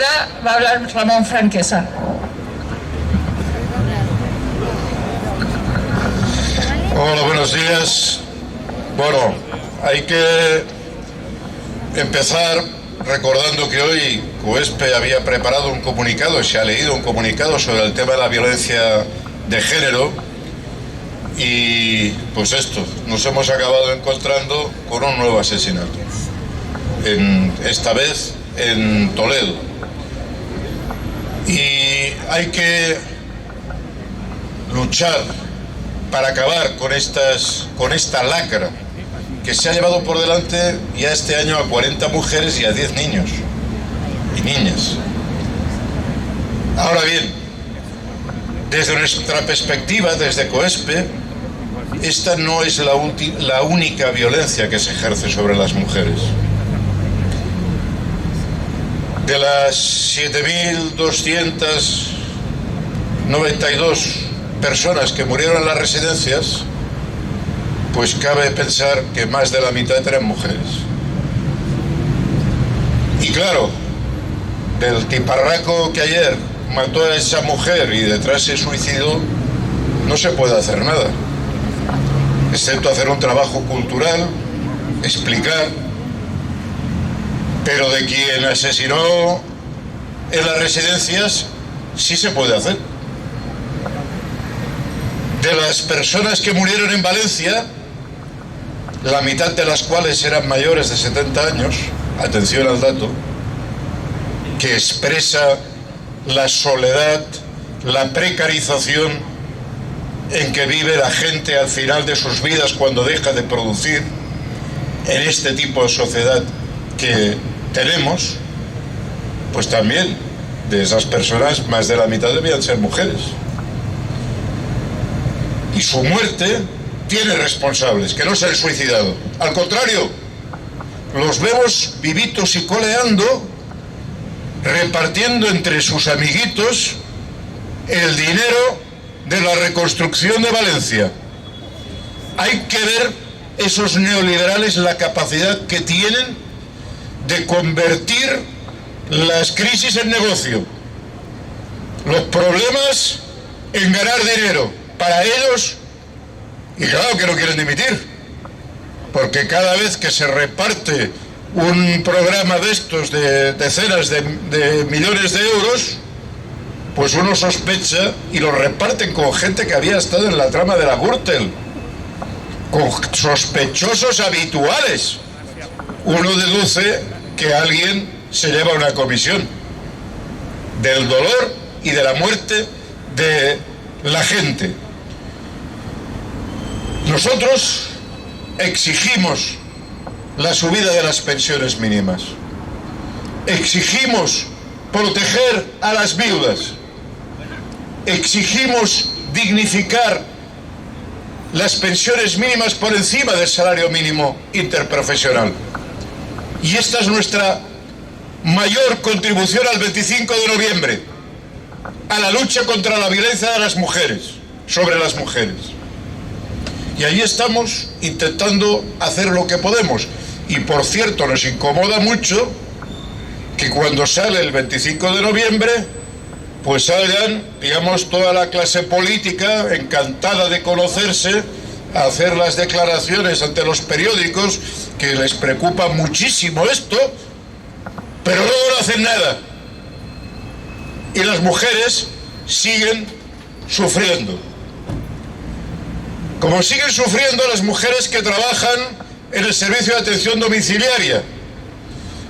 Va a hablar Ramón Franquesa. Hola, buenos días. Bueno, hay que empezar recordando que hoy COESPE había preparado un comunicado, se ha leído un comunicado sobre el tema de la violencia de género y pues esto, nos hemos acabado encontrando con un nuevo asesinato, esta vez en Toledo. Y hay que luchar para acabar con esta lacra que se ha llevado por delante ya este año a 40 mujeres y a 10 niños y niñas. Ahora bien, desde nuestra perspectiva, desde COESPE, esta no es la única violencia que se ejerce sobre las mujeres. De las 7.292 personas que murieron en las residencias, pues cabe pensar que más de la mitad eran mujeres. Y claro, del tiparraco que ayer mató a esa mujer y detrás se suicidó, no se puede hacer nada, excepto hacer un trabajo cultural, explicar. Pero de quien asesinó en las residencias sí se puede hacer. De las personas que murieron en Valencia, la mitad de las cuales eran mayores de 70 años, atención al dato, que expresa la soledad, la precarización en que vive la gente al final de sus vidas cuando deja de producir en este tipo de sociedad que tenemos, pues también de esas personas más de la mitad debían ser mujeres. Y su muerte tiene responsables, que no se han suicidado. Al contrario, los vemos vivitos y coleando, repartiendo entre sus amiguitos el dinero de la reconstrucción de Valencia. Hay que ver esos neoliberales la capacidad que tienen de convertir las crisis en negocio, los problemas en ganar dinero para ellos, y claro que no quieren dimitir, porque cada vez que se reparte un programa de estos de decenas de millones de euros, pues uno sospecha y lo reparten con gente que había estado en la trama de la Gürtel, con sospechosos habituales. Uno deduce que alguien se lleva una comisión del dolor y de la muerte de la gente. Nosotros exigimos la subida de las pensiones mínimas, exigimos proteger a las viudas, exigimos dignificar las pensiones mínimas por encima del salario mínimo interprofesional. Y esta es nuestra mayor contribución al 25 de noviembre, a la lucha contra la violencia de las mujeres, sobre las mujeres. Y ahí estamos intentando hacer lo que podemos. Y por cierto, nos incomoda mucho que cuando sale el 25 de noviembre, pues salgan, digamos, toda la clase política encantada de conocerse, a hacer las declaraciones ante los periódicos, que les preocupa muchísimo esto, pero luego no hacen nada. Y las mujeres siguen sufriendo. Como siguen sufriendo las mujeres que trabajan en el servicio de atención domiciliaria.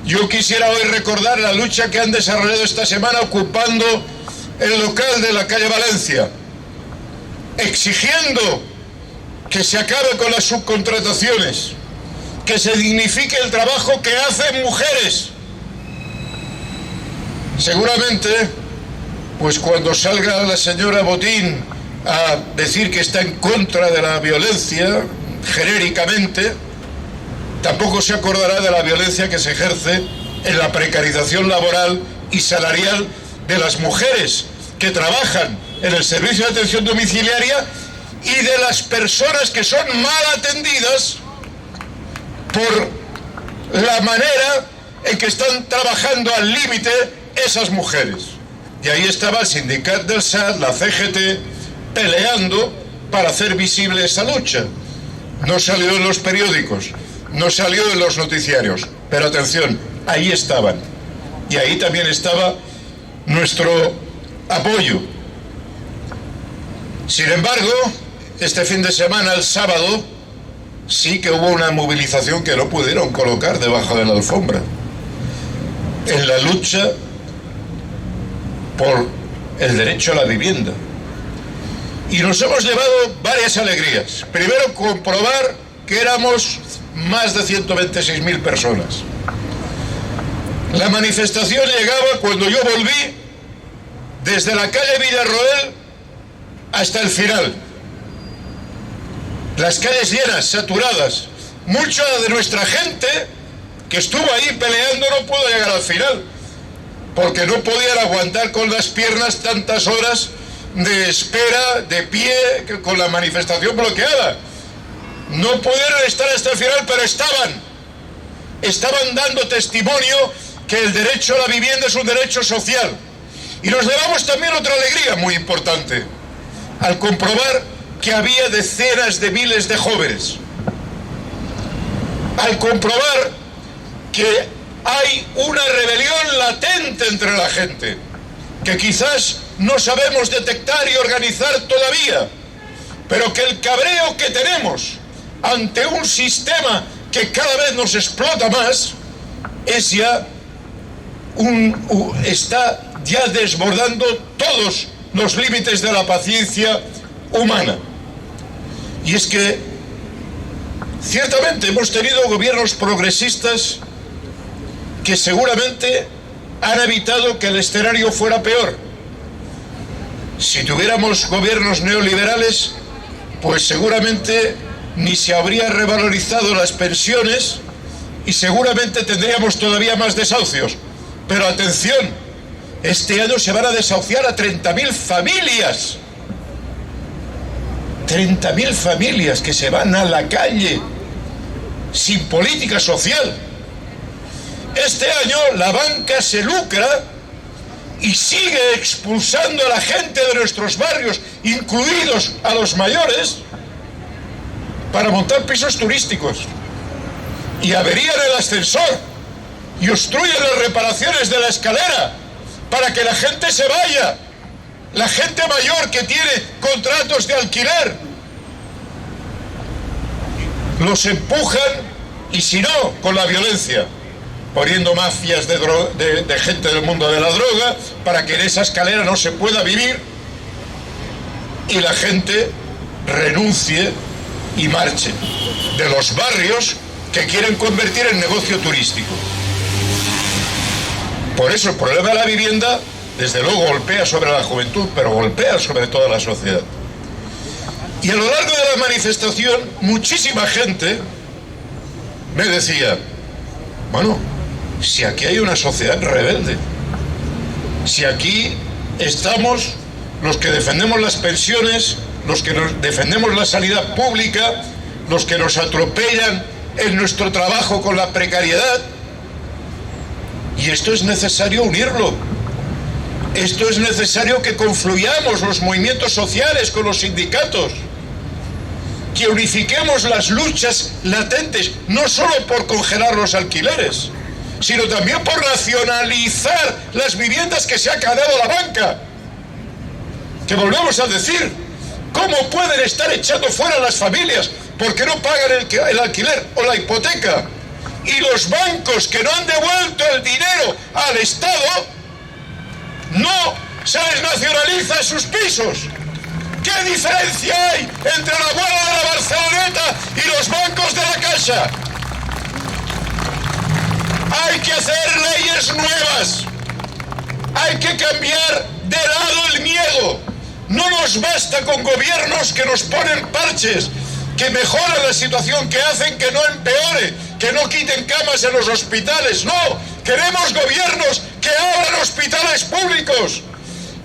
Yo quisiera hoy recordar la lucha que han desarrollado esta semana ocupando el local de la calle Valencia, exigiendo que se acabe con las subcontrataciones, que se dignifique el trabajo que hacen mujeres. Seguramente, pues cuando salga la señora Botín a decir que está en contra de la violencia, genéricamente, tampoco se acordará de la violencia que se ejerce en la precarización laboral y salarial de las mujeres que trabajan en el servicio de atención domiciliaria y de las personas que son mal atendidas por la manera en que están trabajando al límite esas mujeres. Y ahí estaba el sindicato del SAT, la CGT, peleando para hacer visible esa lucha. No salió en los periódicos, no salió en los noticiarios, pero atención, ahí estaban. Y ahí también estaba nuestro apoyo. Sin embargo, este fin de semana, el sábado, sí que hubo una movilización que no pudieron colocar debajo de la alfombra. En la lucha por el derecho a la vivienda. Y nos hemos llevado varias alegrías. Primero, comprobar que éramos más de 126.000 personas. La manifestación llegaba cuando yo volví desde la calle Villarroel hasta el final. Las calles llenas, saturadas. Mucha de nuestra gente que estuvo ahí peleando no pudo llegar al final, porque no podían aguantar con las piernas tantas horas de espera, de pie, con la manifestación bloqueada. No pudieron estar hasta el final, pero estaban dando testimonio que el derecho a la vivienda es un derecho social. Y nos llevamos también otra alegría muy importante, al comprobar que había decenas de miles de jóvenes, al comprobar que hay una rebelión latente entre la gente, que quizás no sabemos detectar y organizar todavía, pero que el cabreo que tenemos ante un sistema que cada vez nos explota más es ya está ya desbordando todos los límites de la paciencia humana. Y es que ciertamente hemos tenido gobiernos progresistas que seguramente han evitado que el escenario fuera peor. Si tuviéramos gobiernos neoliberales, pues seguramente ni se habría revalorizado las pensiones y seguramente tendríamos todavía más desahucios. Pero atención, este año se van a desahuciar a 30.000 familias. 30.000 familias que se van a la calle sin política social. Este año la banca se lucra y sigue expulsando a la gente de nuestros barrios, incluidos a los mayores, para montar pisos turísticos. Y averían el ascensor y obstruyen las reparaciones de la escalera para que la gente se vaya. La gente mayor que tiene contratos de alquiler, los empujan, y si no, con la violencia, poniendo mafias de gente del mundo de la droga para que en esa escalera no se pueda vivir y la gente renuncie y marche de los barrios que quieren convertir en negocio turístico. Por eso el problema de la vivienda, desde luego, golpea sobre la juventud, pero golpea sobre toda la sociedad. Y a lo largo de la manifestación, muchísima gente me decía, bueno, si aquí hay una sociedad rebelde, si aquí estamos los que defendemos las pensiones, los que defendemos la sanidad pública, los que nos atropellan en nuestro trabajo con la precariedad, y esto es necesario unirlo. Esto es necesario que confluyamos los movimientos sociales con los sindicatos, que unifiquemos las luchas latentes, no solo por congelar los alquileres, sino también por nacionalizar las viviendas que se ha cargado la banca. Que volvemos a decir, ¿cómo pueden estar echando fuera a las familias porque no pagan el alquiler o la hipoteca? Y los bancos que no han devuelto el dinero al Estado, no se les nacionaliza sus pisos. ¿Qué diferencia hay entre la abuela de la Barceloneta y los bancos de la Caixa? Hay que hacer leyes nuevas. Hay que cambiar de lado el miedo. No nos basta con gobiernos que nos ponen parches, que mejoran la situación, que hacen que no empeore, que no quiten camas en los hospitales. No, queremos gobiernos que abran hospitales públicos,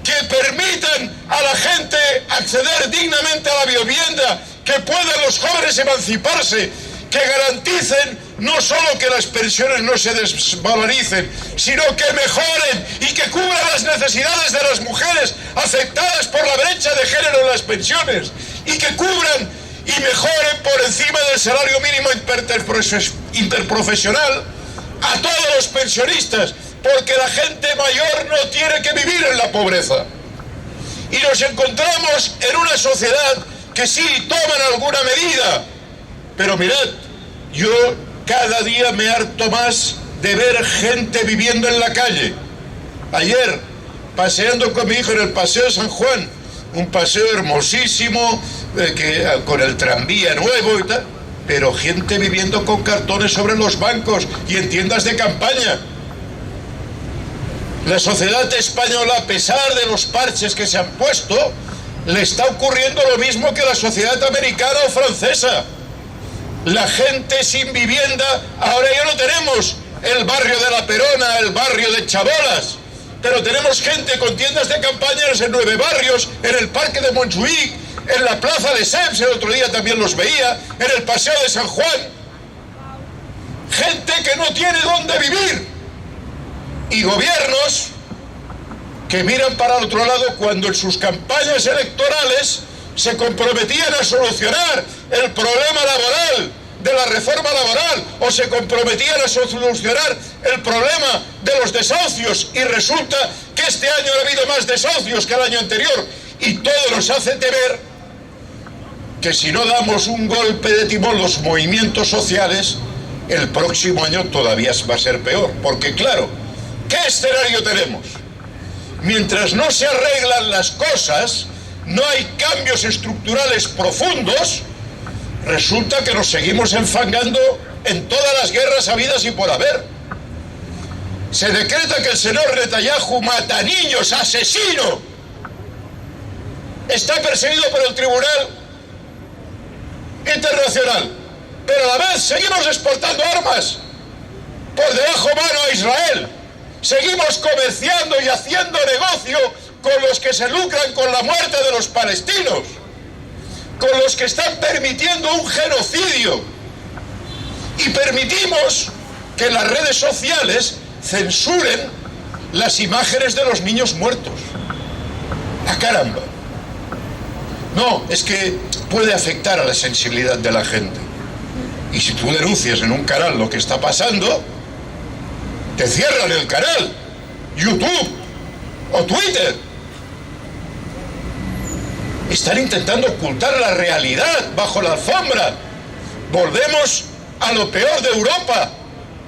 que permitan a la gente acceder dignamente a la vivienda, que puedan los jóvenes emanciparse, que garanticen no solo que las pensiones no se desvaloricen, sino que mejoren y que cubran las necesidades de las mujeres afectadas por la brecha de género en las pensiones, y que cubran y mejoren por encima del salario mínimo interprofesional a todos los pensionistas, porque la gente mayor no tiene que vivir en la pobreza. Y nos encontramos en una sociedad que sí toman alguna medida, pero mirad, yo cada día me harto más de ver gente viviendo en la calle. Ayer, paseando con mi hijo en el Paseo de San Juan, un paseo hermosísimo, con el tranvía nuevo y tal, pero gente viviendo con cartones sobre los bancos y en tiendas de campaña. La sociedad española, a pesar de los parches que se han puesto, le está ocurriendo lo mismo que la sociedad americana o francesa. La gente sin vivienda, ahora ya no tenemos el barrio de La Perona, el barrio de Chabolas, pero tenemos gente con tiendas de campañas en 9 barrios, en el Parque de Montjuïc, en la Plaza de Seps, el otro día también los veía, en el Paseo de San Juan. Gente que no tiene dónde vivir. Y gobiernos que miran para el otro lado cuando en sus campañas electorales se comprometían a solucionar el problema laboral de la reforma laboral, o se comprometían a solucionar el problema de los desahucios, y resulta que este año ha habido más desahucios que el año anterior, y todo nos hace temer que si no damos un golpe de timón los movimientos sociales, el próximo año todavía va a ser peor, porque claro, ¿qué escenario tenemos? Mientras no se arreglan las cosas, no hay cambios estructurales profundos, resulta que nos seguimos enfangando en todas las guerras habidas y por haber. Se decreta que el señor Netanyahu mata niños, asesino, está perseguido por el Tribunal Internacional, pero a la vez seguimos exportando armas por debajo mano a Israel. Seguimos comerciando y haciendo negocio con los que se lucran con la muerte de los palestinos, con los que están permitiendo un genocidio, y permitimos que las redes sociales censuren las imágenes de los niños muertos. ¡Ah, caramba! No, es que puede afectar a la sensibilidad de la gente. Y si tú denuncias en un canal lo que está pasando, te cierran el canal, YouTube o Twitter. Están intentando ocultar la realidad bajo la alfombra. Volvemos a lo peor de Europa,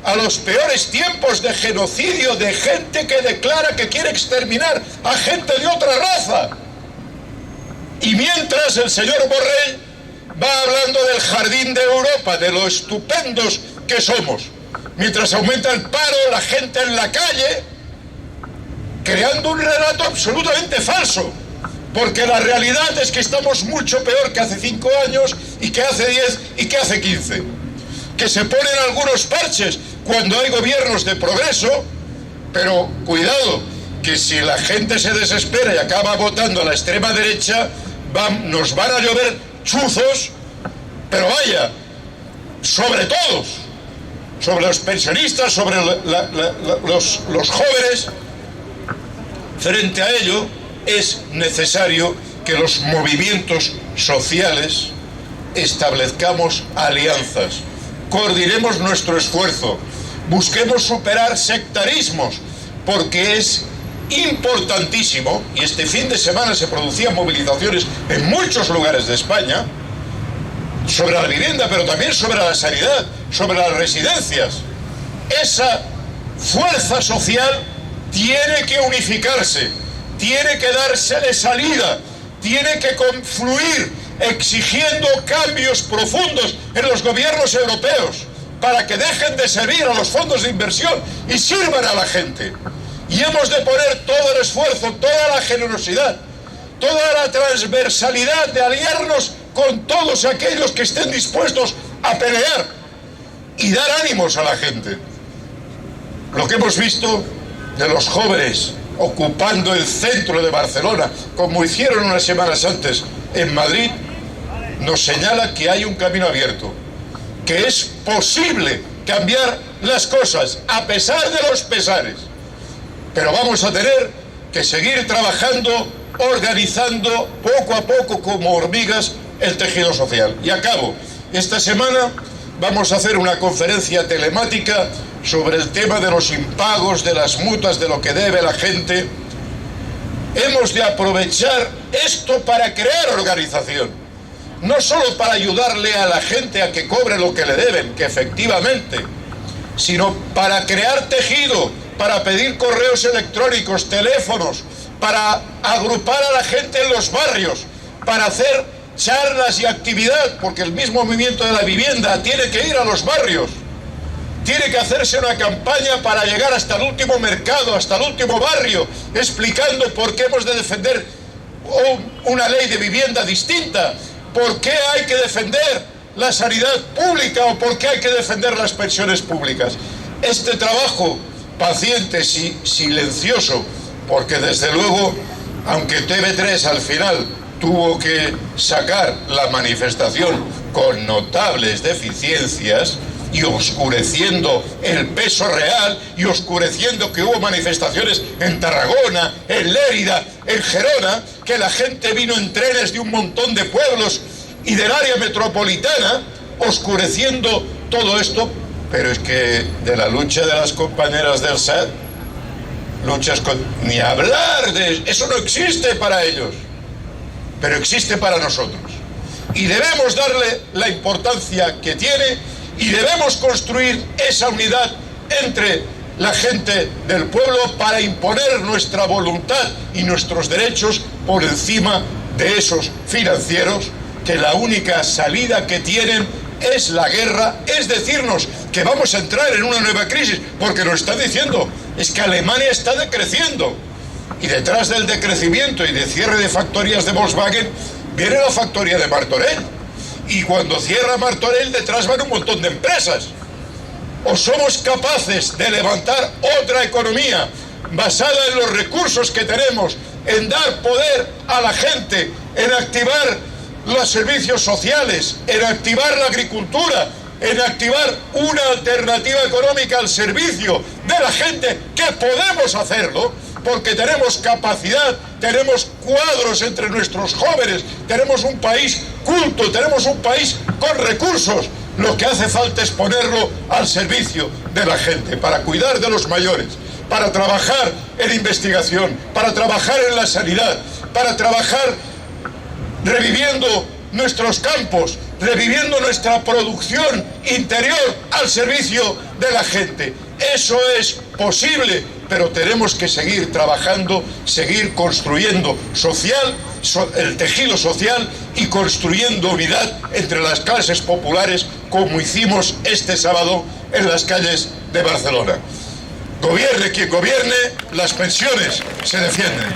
a los peores tiempos de genocidio, de gente que declara que quiere exterminar a gente de otra raza. Y mientras el señor Borrell va hablando del jardín de Europa, de lo estupendos que somos, mientras aumenta el paro, la gente en la calle, creando un relato absolutamente falso, porque la realidad es que estamos mucho peor que hace 5 años, y que hace 10 y que hace 15. Que se ponen algunos parches cuando hay gobiernos de progreso, pero cuidado, que si la gente se desespera y acaba votando a la extrema derecha, nos van a llover chuzos, pero vaya, sobre todos, sobre los pensionistas, sobre los jóvenes. Frente a ello, es necesario que los movimientos sociales establezcamos alianzas, coordinemos nuestro esfuerzo, busquemos superar sectarismos, porque es importantísimo, y este fin de semana se producían movilizaciones en muchos lugares de España, sobre la vivienda, pero también sobre la sanidad, sobre las residencias. Esa fuerza social tiene que unificarse, tiene que dársele salida, tiene que confluir exigiendo cambios profundos en los gobiernos europeos para que dejen de servir a los fondos de inversión y sirvan a la gente. Y hemos de poner todo el esfuerzo, toda la generosidad, toda la transversalidad de aliarnos con todos aquellos que estén dispuestos a pelear y dar ánimos a la gente. Lo que hemos visto de los jóvenes ocupando el centro de Barcelona, como hicieron unas semanas antes en Madrid, nos señala que hay un camino abierto, que es posible cambiar las cosas, a pesar de los pesares. Pero vamos a tener que seguir trabajando, organizando poco a poco como hormigas el tejido social. Y acabo. Esta semana vamos a hacer una conferencia telemática sobre el tema de los impagos, de las multas, de lo que debe la gente. Hemos de aprovechar esto para crear organización, no solo para ayudarle a la gente a que cobre lo que le deben, que efectivamente, sino para crear tejido, para pedir correos electrónicos, teléfonos, para agrupar a la gente en los barrios, para hacer charlas y actividad, porque el mismo movimiento de la vivienda tiene que ir a los barrios, tiene que hacerse una campaña para llegar hasta el último mercado, hasta el último barrio, explicando por qué hemos de defender una ley de vivienda distinta, por qué hay que defender la sanidad pública o por qué hay que defender las pensiones públicas. Este trabajo paciente, silencioso, porque desde luego, aunque TV3 al final tuvo que sacar la manifestación con notables deficiencias y oscureciendo el peso real y oscureciendo que hubo manifestaciones en Tarragona, en Lérida, en Gerona, que la gente vino en trenes de un montón de pueblos y del área metropolitana, oscureciendo todo esto. Pero es que de la lucha de las compañeras del SAT, ni hablar de eso, no existe para ellos, pero existe para nosotros. Y debemos darle la importancia que tiene y debemos construir esa unidad entre la gente del pueblo para imponer nuestra voluntad y nuestros derechos por encima de esos financieros, que la única salida que tienen es la guerra, es decirnos que vamos a entrar en una nueva crisis, porque nos está diciendo, es que Alemania está decreciendo, y detrás del decrecimiento y de cierre de factorías de Volkswagen viene la factoría de Martorell, y cuando cierra Martorell detrás van un montón de empresas. O somos capaces de levantar otra economía basada en los recursos que tenemos, en dar poder a la gente, en activar los servicios sociales, en activar la agricultura, en activar una alternativa económica al servicio de la gente, que podemos hacerlo, porque tenemos capacidad, tenemos cuadros entre nuestros jóvenes, tenemos un país culto, tenemos un país con recursos. Lo que hace falta es ponerlo al servicio de la gente, para cuidar de los mayores, para trabajar en investigación, para trabajar en la sanidad, para trabajar reviviendo nuestros campos, reviviendo nuestra producción interior al servicio de la gente. Eso es posible, pero tenemos que seguir trabajando, seguir construyendo el tejido social y construyendo unidad entre las clases populares, como hicimos este sábado en las calles de Barcelona. Gobierne quien gobierne, las pensiones se defienden.